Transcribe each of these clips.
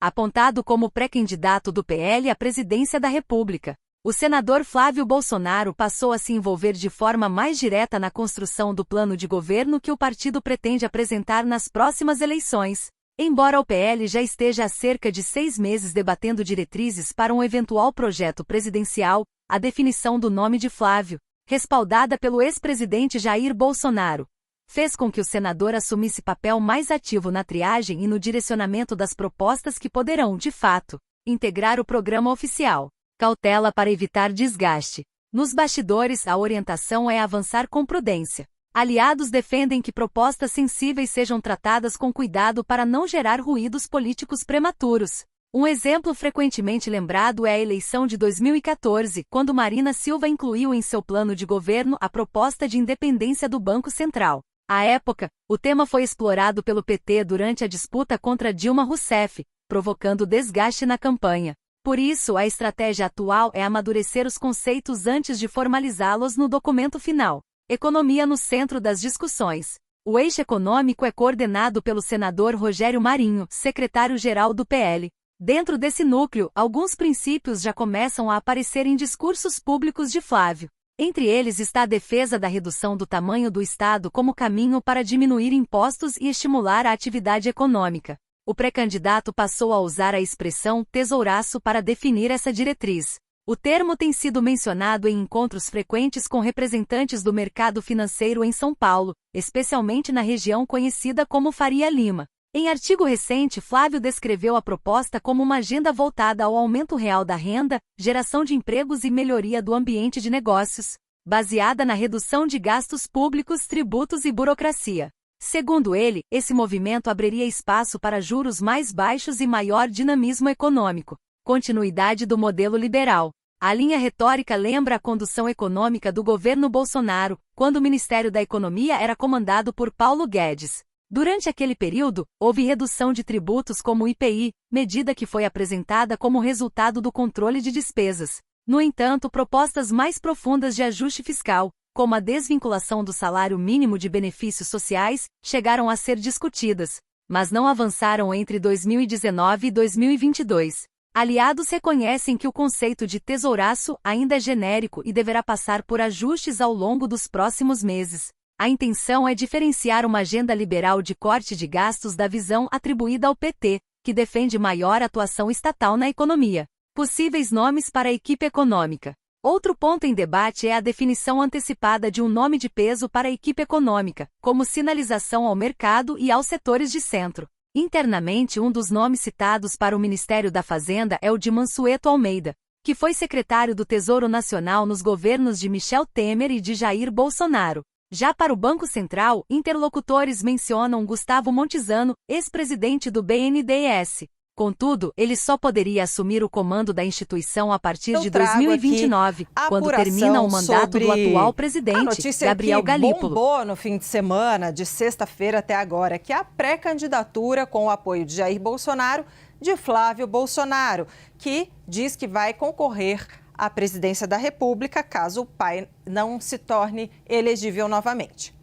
apontado como pré-candidato do PL à presidência da República. O senador Flávio Bolsonaro passou a se envolver de forma mais direta na construção do plano de governo que o partido pretende apresentar nas próximas eleições. Embora o PL já esteja há cerca de 6 meses debatendo diretrizes para um eventual projeto presidencial, a definição do nome de Flávio, respaldada pelo ex-presidente Jair Bolsonaro, fez com que o senador assumisse papel mais ativo na triagem e no direcionamento das propostas que poderão, de fato, integrar o programa oficial. Cautela para evitar desgaste. Nos bastidores, a orientação é avançar com prudência. Aliados defendem que propostas sensíveis sejam tratadas com cuidado para não gerar ruídos políticos prematuros. Um exemplo frequentemente lembrado é a eleição de 2014, quando Marina Silva incluiu em seu plano de governo a proposta de independência do Banco Central. À época, o tema foi explorado pelo PT durante a disputa contra Dilma Rousseff, provocando desgaste na campanha. Por isso, a estratégia atual é amadurecer os conceitos antes de formalizá-los no documento final. Economia no centro das discussões. O eixo econômico é coordenado pelo senador Rogério Marinho, secretário-geral do PL. Dentro desse núcleo, alguns princípios já começam a aparecer em discursos públicos de Flávio. Entre eles está a defesa da redução do tamanho do Estado como caminho para diminuir impostos e estimular a atividade econômica. O pré-candidato passou a usar a expressão tesouraço para definir essa diretriz. O termo tem sido mencionado em encontros frequentes com representantes do mercado financeiro em São Paulo, especialmente na região conhecida como Faria Lima. Em artigo recente, Flávio descreveu a proposta como uma agenda voltada ao aumento real da renda, geração de empregos e melhoria do ambiente de negócios, baseada na redução de gastos públicos, tributos e burocracia. Segundo ele, esse movimento abriria espaço para juros mais baixos e maior dinamismo econômico. Continuidade do modelo liberal. A linha retórica lembra a condução econômica do governo Bolsonaro, quando o Ministério da Economia era comandado por Paulo Guedes. Durante aquele período, houve redução de tributos como o IPI, medida que foi apresentada como resultado do controle de despesas. No entanto, propostas mais profundas de ajuste fiscal, como a desvinculação do salário mínimo de benefícios sociais, chegaram a ser discutidas, mas não avançaram entre 2019 e 2022. Aliados reconhecem que o conceito de tesouraço ainda é genérico e deverá passar por ajustes ao longo dos próximos meses. A intenção é diferenciar uma agenda liberal de corte de gastos da visão atribuída ao PT, que defende maior atuação estatal na economia. Possíveis nomes para a equipe econômica. Outro ponto em debate é a definição antecipada de um nome de peso para a equipe econômica, como sinalização ao mercado e aos setores de centro. Internamente, um dos nomes citados para o Ministério da Fazenda é o de Mansueto Almeida, que foi secretário do Tesouro Nacional nos governos de Michel Temer e de Jair Bolsonaro. Já para o Banco Central, interlocutores mencionam Gustavo Montezano, ex-presidente do BNDES. Contudo, ele só poderia assumir o comando da instituição a partir de 2029, quando termina o mandato do atual presidente, Gabriel Galípolo. Bombou no fim de semana, de sexta-feira até agora, que é a pré-candidatura com o apoio de Jair Bolsonaro, de Flávio Bolsonaro, que diz que vai concorrer à presidência da República caso o pai não se torne elegível novamente.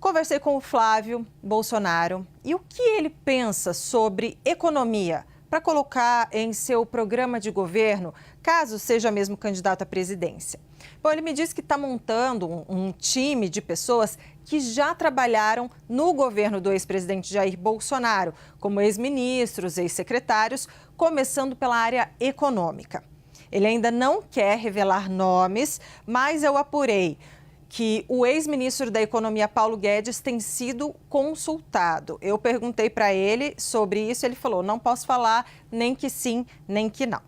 Conversei com o Flávio Bolsonaro e o que ele pensa sobre economia para colocar em seu programa de governo, caso seja mesmo candidato à presidência. Bom, ele me disse que está montando um time de pessoas que já trabalharam no governo do ex-presidente Jair Bolsonaro, como ex-ministros, ex-secretários, começando pela área econômica. Ele ainda não quer revelar nomes, mas eu apurei que o ex-ministro da Economia, Paulo Guedes, tem sido consultado. Eu perguntei para ele sobre isso, ele falou, não posso falar nem que sim, nem que não.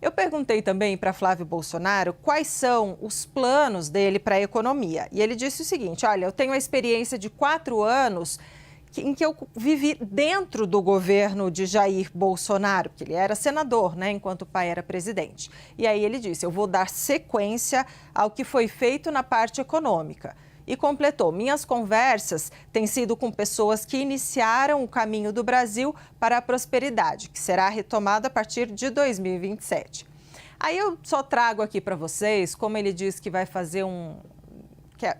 Eu perguntei também para Flávio Bolsonaro quais são os planos dele para a economia. E ele disse o seguinte, olha, eu tenho a experiência de 4 anos em que eu vivi dentro do governo de Jair Bolsonaro, que ele era senador, né, enquanto o pai era presidente. E aí ele disse, eu vou dar sequência ao que foi feito na parte econômica. E completou, minhas conversas têm sido com pessoas que iniciaram o caminho do Brasil para a prosperidade, que será retomado a partir de 2027. Aí eu só trago aqui para vocês, como ele diz que vai fazer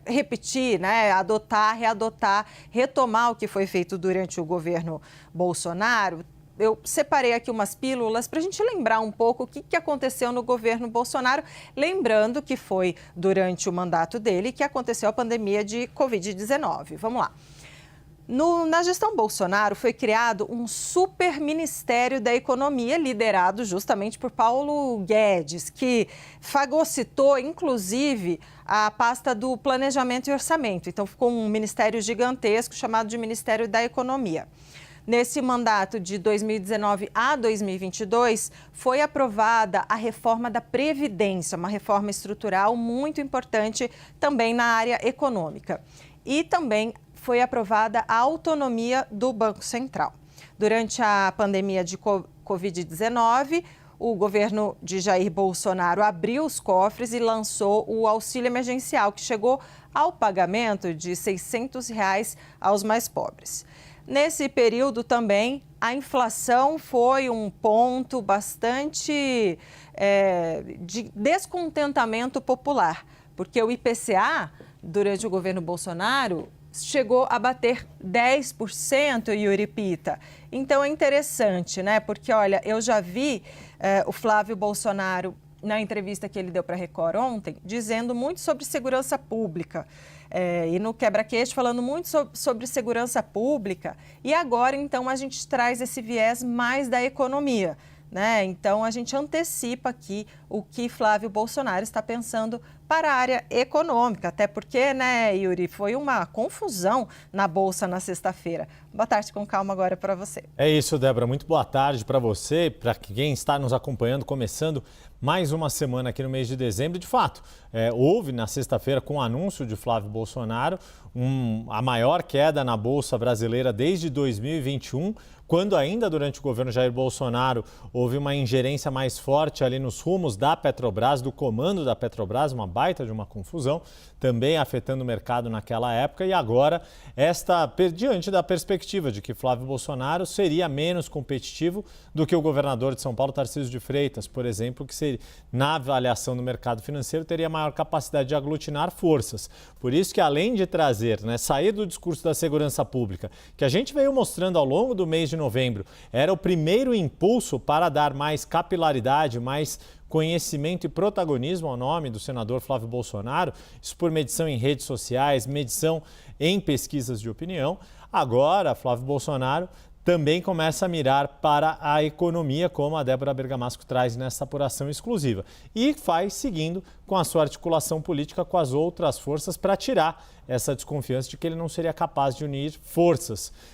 repetir, né, adotar, readotar, retomar o que foi feito durante o governo Bolsonaro, eu separei aqui umas pílulas para a gente lembrar um pouco o que aconteceu no governo Bolsonaro, lembrando que foi durante o mandato dele que aconteceu a pandemia de Covid-19. Vamos lá. Na gestão Bolsonaro foi criado um super Ministério da Economia, liderado justamente por Paulo Guedes, que fagocitou, inclusive, a pasta do Planejamento e Orçamento. Então, ficou um ministério gigantesco chamado de Ministério da Economia. Nesse mandato de 2019 a 2022, foi aprovada a reforma da Previdência, uma reforma estrutural muito importante também na área econômica. E também foi aprovada a autonomia do Banco Central. Durante a pandemia de Covid-19, o governo de Jair Bolsonaro abriu os cofres e lançou o auxílio emergencial, que chegou ao pagamento de R$ 600 aos mais pobres. Nesse período também, a inflação foi um ponto bastante de descontentamento popular, porque o IPCA, durante o governo Bolsonaro, chegou a bater 10%, Yuri Pita. Então é interessante, né? Porque, olha, eu já vi o Flávio Bolsonaro, na entrevista que ele deu para a Record ontem, dizendo muito sobre segurança pública. E no Quebra-Queixo falando muito sobre segurança pública. E agora, então, a gente traz esse viés mais da economia, né? Então, a gente antecipa aqui o que Flávio Bolsonaro está pensando para a área econômica, até porque, né, Yuri, foi uma confusão na Bolsa na sexta-feira. Boa tarde, com calma agora para você. É isso, Débora. Muito boa tarde para você, para quem está nos acompanhando, começando mais uma semana aqui no mês de dezembro. De fato, houve na sexta-feira, com o anúncio de Flávio Bolsonaro, a maior queda na Bolsa brasileira desde 2021, quando ainda durante o governo Jair Bolsonaro houve uma ingerência mais forte ali nos rumos da Petrobras, do comando da Petrobras, uma baita de uma confusão, também afetando o mercado naquela época. E agora, diante da perspectiva de que Flávio Bolsonaro seria menos competitivo do que o governador de São Paulo, Tarcísio de Freitas, por exemplo, que seria, na avaliação do mercado financeiro, teria maior capacidade de aglutinar forças. Por isso que, além de trazer, sair do discurso da segurança pública, que a gente veio mostrando ao longo do mês de novembro, era o primeiro impulso para dar mais capilaridade, mais conhecimento e protagonismo ao nome do senador Flávio Bolsonaro, isso por medição em redes sociais, medição em pesquisas de opinião. Agora, Flávio Bolsonaro também começa a mirar para a economia, como a Débora Bergamasco traz nessa apuração exclusiva. E faz seguindo com a sua articulação política com as outras forças para tirar essa desconfiança de que ele não seria capaz de unir forças